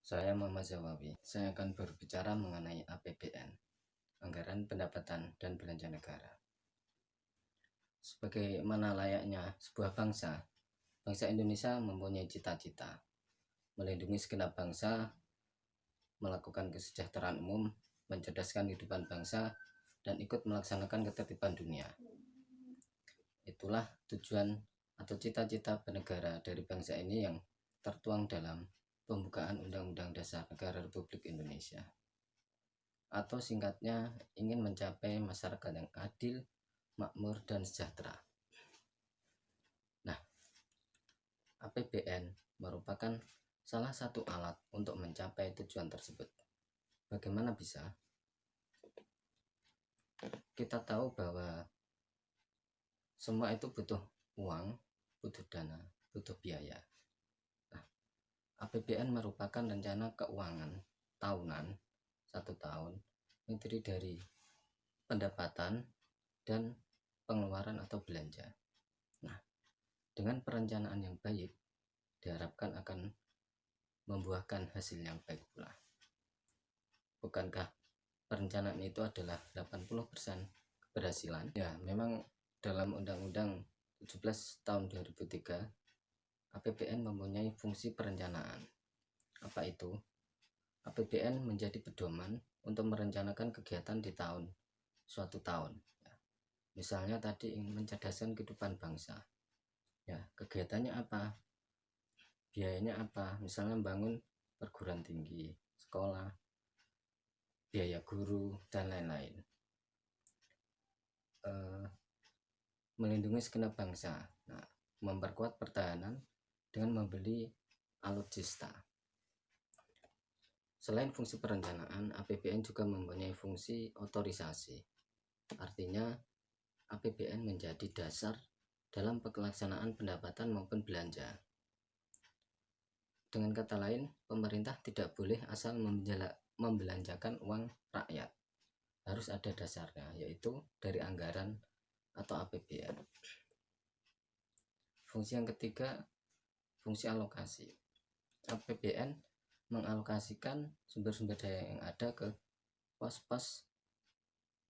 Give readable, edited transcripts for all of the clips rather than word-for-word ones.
Saya Muhammad Zawawi. Saya akan berbicara mengenai APBN, Anggaran Pendapatan dan Belanja Negara. Sebagaimana layaknya sebuah bangsa, bangsa Indonesia mempunyai cita-cita melindungi segenap bangsa, melakukan kesejahteraan umum, mencerdaskan kehidupan bangsa, dan ikut melaksanakan ketertiban dunia. Itulah tujuan atau cita-cita bernegara dari bangsa ini yang tertuang dalam pembukaan Undang-Undang Dasar Negara Republik Indonesia, atau singkatnya ingin mencapai masyarakat yang adil, makmur, dan sejahtera. Nah, APBN merupakan salah satu alat untuk mencapai tujuan tersebut. Bagaimana bisa? Kita tahu bahwa semua itu butuh uang, butuh dana, butuh biaya. APBN merupakan rencana keuangan tahunan 1 tahun yang terdiri dari pendapatan dan pengeluaran atau belanja. Nah, dengan perencanaan yang baik diharapkan akan membuahkan hasil yang baik pula. Bukankah perencanaan itu adalah 80% keberhasilan? Ya, memang dalam Undang-Undang 17 tahun 2003 APBN mempunyai fungsi perencanaan. Apa itu? APBN menjadi pedoman untuk merencanakan kegiatan di suatu tahun. Misalnya tadi ingin mencerdaskan kehidupan bangsa. Ya, kegiatannya apa? Biayanya apa? Misalnya membangun perguruan tinggi, sekolah, biaya guru, dan lain-lain. Melindungi segenap bangsa. Nah, memperkuat pertahanan dengan membeli alutsista. Selain fungsi perencanaan, APBN juga mempunyai fungsi otorisasi. Artinya, APBN menjadi dasar dalam pelaksanaan pendapatan maupun belanja. Dengan kata lain, pemerintah tidak boleh asal membelanjakan uang rakyat. Harus ada dasarnya, yaitu dari anggaran atau APBN. Fungsi yang ketiga, fungsi alokasi. APBN mengalokasikan sumber-sumber daya yang ada ke pos-pos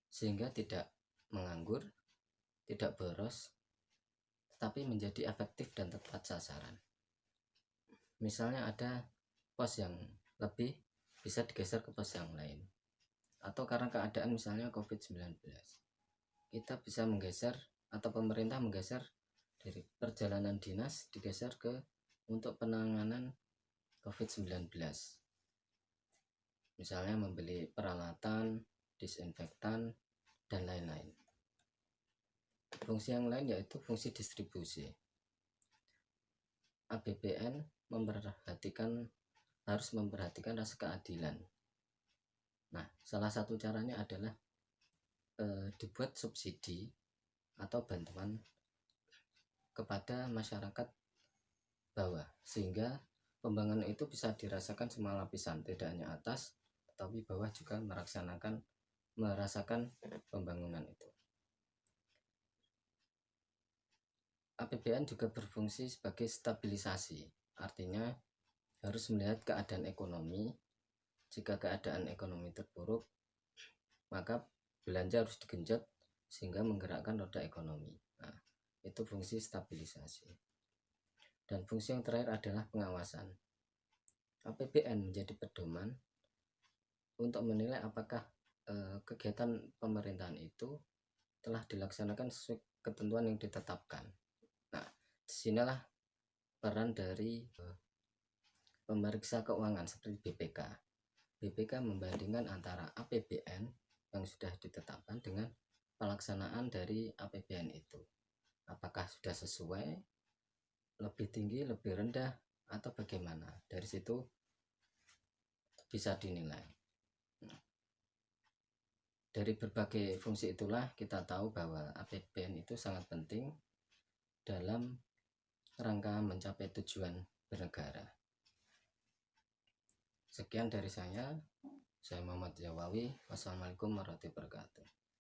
sehingga tidak menganggur, tidak boros, tetapi menjadi efektif dan tepat sasaran. Misalnya ada pos yang lebih, bisa digeser ke pos yang lain. Atau karena keadaan misalnya COVID-19, kita bisa menggeser atau pemerintah menggeser dari perjalanan dinas digeser ke untuk penanganan COVID-19. Misalnya membeli peralatan, disinfektan, dan lain-lain. Fungsi yang lain yaitu fungsi distribusi. APBN harus memperhatikan rasa keadilan. Nah, salah satu caranya adalah dibuat subsidi atau bantuan kepada masyarakat bawah, sehingga pembangunan itu bisa dirasakan semua lapisan, tidak hanya atas, tetapi bawah juga merasakan pembangunan itu. APBN juga berfungsi sebagai stabilisasi, artinya harus melihat keadaan ekonomi. Jika keadaan ekonomi terpuruk, maka belanja harus digenjot sehingga menggerakkan roda ekonomi. Nah, itu fungsi stabilisasi. Dan fungsi yang terakhir adalah pengawasan. APBN menjadi pedoman untuk menilai apakah kegiatan pemerintahan itu telah dilaksanakan sesuai ketentuan yang ditetapkan. Nah, disinilah peran dari pemeriksa keuangan seperti BPK. BPK membandingkan antara APBN yang sudah ditetapkan dengan pelaksanaan dari APBN itu. Apakah sudah sesuai, lebih tinggi, lebih rendah, atau bagaimana? Dari situ bisa dinilai. Dari berbagai fungsi itulah kita tahu bahwa APBN itu sangat penting dalam rangka mencapai tujuan bernegara. Sekian dari saya Muhammad Zawawi. Wassalamualaikum warahmatullahi wabarakatuh.